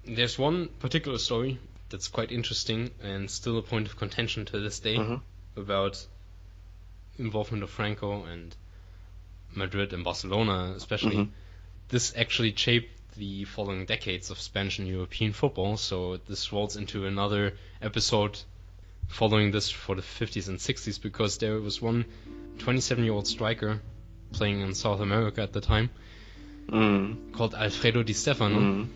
There's one particular story that's quite interesting and still a point of contention to this day about involvement of Franco and Madrid and Barcelona especially. This actually shaped the following decades of Spanish and European football, so this rolls into another episode following this for the 50s and 60s, because there was one 27-year-old striker playing in South America at the time called Alfredo Di Stefano,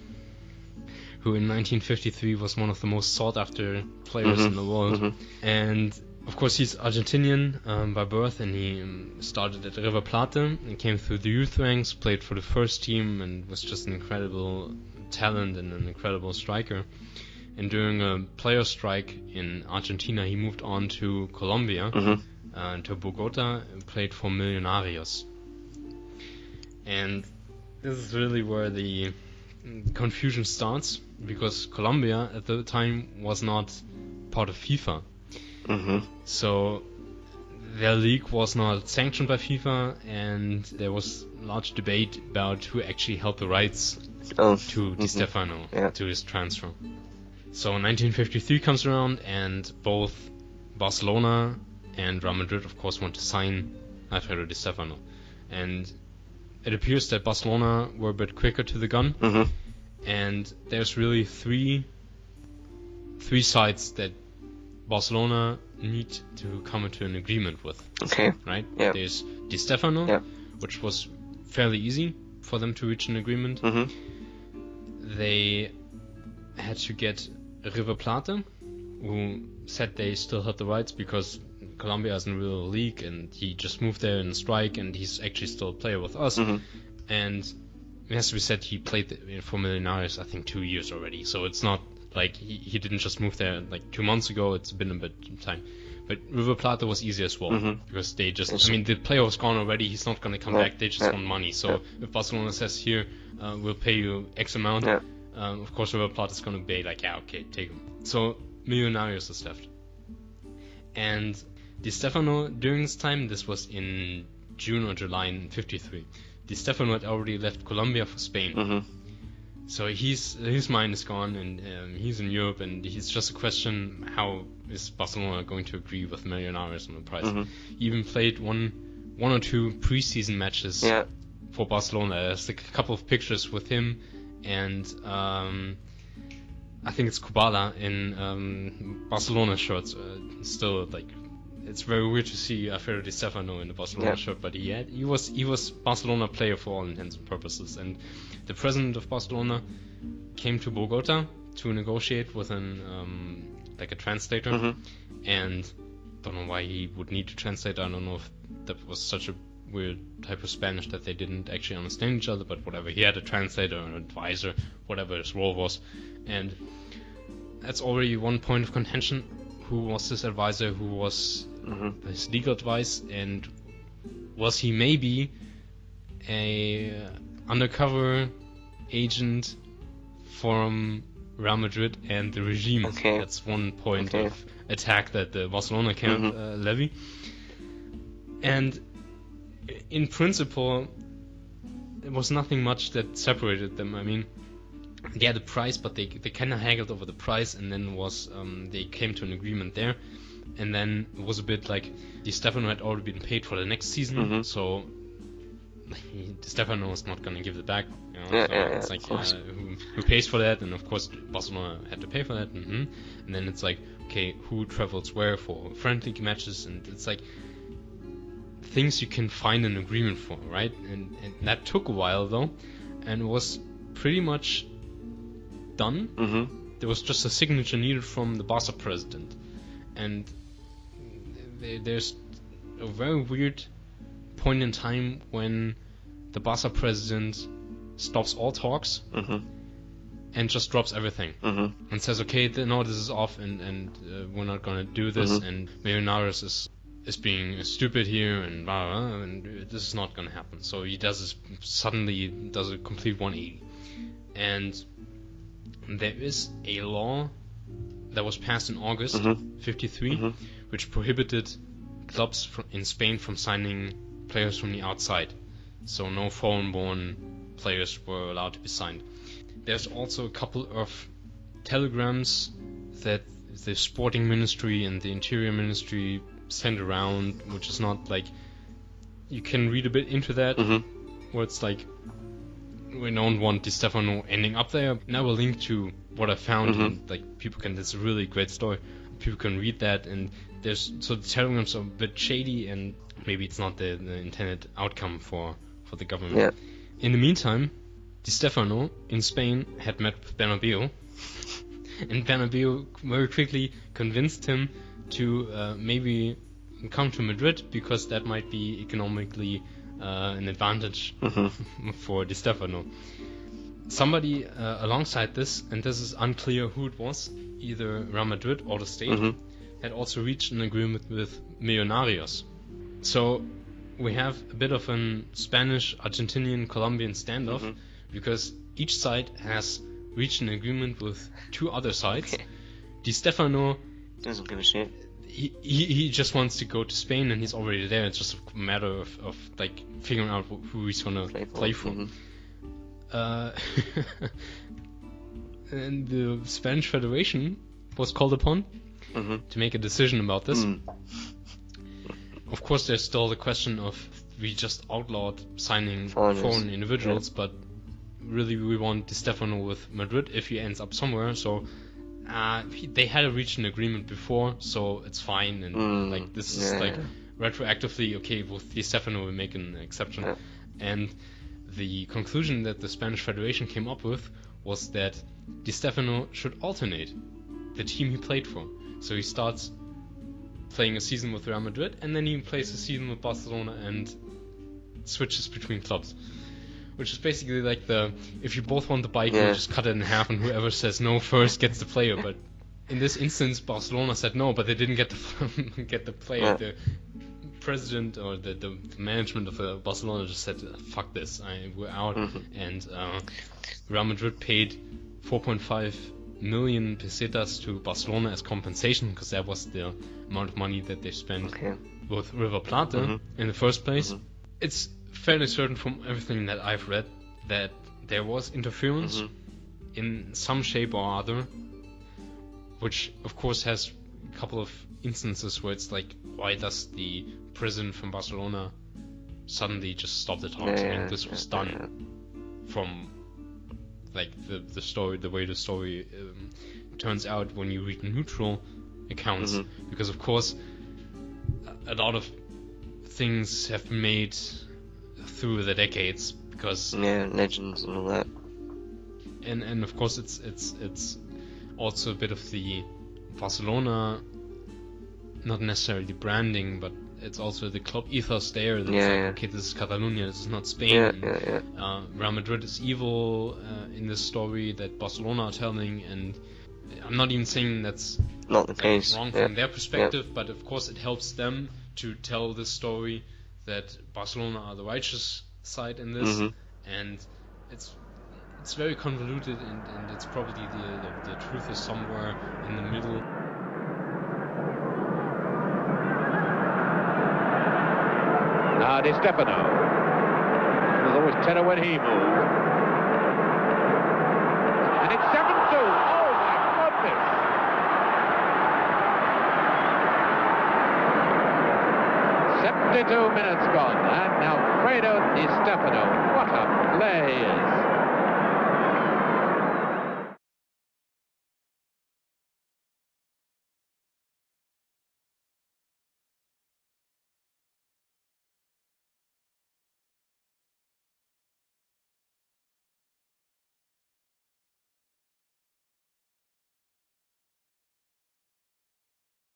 who in 1953 was one of the most sought after players in the world. And of course he's Argentinian by birth, and he started at River Plate and came through the youth ranks, played for the first team, and was just an incredible talent and an incredible striker. And during a player strike in Argentina, he moved on to Colombia, to Bogota, and played for Millonarios. And this is really where the confusion starts, because Colombia at the time was not part of FIFA. So their league was not sanctioned by FIFA, and there was large debate about who actually held the rights to Di Stefano, to his transfer. So 1953 comes around, and both Barcelona and Real Madrid, of course, want to sign Alfredo Di Stefano. And it appears that Barcelona were a bit quicker to the gun, and there's really three sides that Barcelona need to come into an agreement with. Right? Yeah. There's Di Stefano, which was fairly easy for them to reach an agreement. They had to get River Plate, who said they still had the rights because Colombia is in a real league, and he just moved there in strike, and he's actually still a player with us. And it has to be said, he played for Millonarios, I think, 2 years already. So it's not like he didn't just move there like 2 months ago. It's been a bit of time. But River Plate was easy as well, because they just, I mean, the player was gone already. He's not going to come back. They just want money. So if Barcelona says, here, we'll pay you X amount, of course River Plate is going to be like, yeah, okay, take him. So Millonarios is left. And Di Stefano, during this time, this was in June or July in 53, Di Stefano had already left Colombia for Spain. So his mind is gone, and he's in Europe, and it's just a question, how is Barcelona going to agree with Millonarios on the price? He even played one or two preseason matches for Barcelona. There's a couple of pictures with him and I think it's Kubala in Barcelona shirts. Still, like, it's very weird to see Alfredo Di Stefano in the Barcelona shirt, but he was Barcelona player for all intents and purposes. And the president of Barcelona came to Bogota to negotiate with a translator, and don't know why he would need to translate. I don't know if that was such a weird type of Spanish that they didn't actually understand each other, but whatever. He had a translator, an advisor, whatever his role was, and that's already one point of contention. Who was this advisor? Who was his legal advice? And was he maybe a undercover agent from Real Madrid and the regime? That's one point of attack that the Barcelona camp levy. And in principle, there was nothing much that separated them. I mean, they had a price, but they kind of haggled over the price, and then they came to an agreement there. And then it was a bit like Di Stefano had already been paid for the next season, so Di Stefano was not going to give it back. You know? It's like who pays for that? And of course Barcelona had to pay for that. And then it's like, okay, who travels where for friendly matches? And it's like things you can find an agreement for, right? And that took a while though, and it was pretty much done. There was just a signature needed from the Barca president, and there's a very weird point in time when the Barca president stops all talks and just drops everything and says, okay, no, this is off, and we're not gonna do this, and Millonarios is being stupid here, and blah, blah, blah, and this is not gonna happen. So he suddenly does a complete 180. And there is a law that was passed in August 53, which prohibited clubs in Spain from signing players from the outside. So no foreign-born players were allowed to be signed. there's also a couple of telegrams that the sporting ministry and the interior ministry sent around, which is not like, you can read a bit into that, where it's like, we don't want Di Stefano ending up there. And I will link to what I found, and like people can, it's a really great story. People can read that, and so the telegrams are a bit shady, and maybe it's not the intended outcome for the government. Yeah. In the meantime, Di Stefano in Spain had met with Bernabeu, and Bernabeu very quickly convinced him to maybe come to Madrid, because that might be economically an advantage for Di Stefano. Somebody alongside this, and this is unclear who it was, either Real Madrid or the state, had also reached an agreement with Millonarios. So we have a bit of a Spanish, Argentinian, Colombian standoff, because each side has reached an agreement with two other sides. Di Stefano doesn't give a shit. He just wants to go to Spain, and he's already there. It's just a matter of like figuring out who he's gonna play for. And the Spanish Federation was called upon to make a decision about this. Of course, there's still the question of, we just outlawed signing foreign individuals, but really we want Di Stefano with Madrid if he ends up somewhere. So they had reached an agreement before, so it's fine. And like this is like retroactively okay. With Di Stefano, we make an exception. And the conclusion that the Spanish Federation came up with was that Di Stefano should alternate the team he played for. So he starts playing a season with Real Madrid, and then he plays a season with Barcelona and switches between clubs. Which is basically like if you both want the bike, you just cut it in half, and whoever says no first gets the player. But in this instance, Barcelona said no, but they didn't get the player. The president or the management of Barcelona just said, fuck this, we're out. And Real Madrid paid 4.5 million pesetas to Barcelona as compensation, because that was the amount of money that they spent with River Plate in the first place. It's fairly certain from everything that I've read that there was interference in some shape or other, which of course has a couple of instances where it's like, why does the president from Barcelona suddenly just stop the talks? I mean, this was done from like the story, the way the story turns out when you read neutral accounts, because of course a lot of things have been made through the decades, because legends and all that, and of course it's also a bit of the Barcelona, not necessarily branding, but it's also the club ethos there. That's okay, this is Catalonia, this is not Spain. Real Madrid is evil in this story that Barcelona are telling, and I'm not even saying that's not the case. Wrong from their perspective, but of course it helps them to tell this story that Barcelona are the righteous side in this, and it's very convoluted, and it's probably the truth is somewhere in the middle. Now Di Stefano. It was always tenor when he moved. And it's 7-2. Oh my goodness. 72 minutes gone, and Alfredo Di Stefano, what a play he is.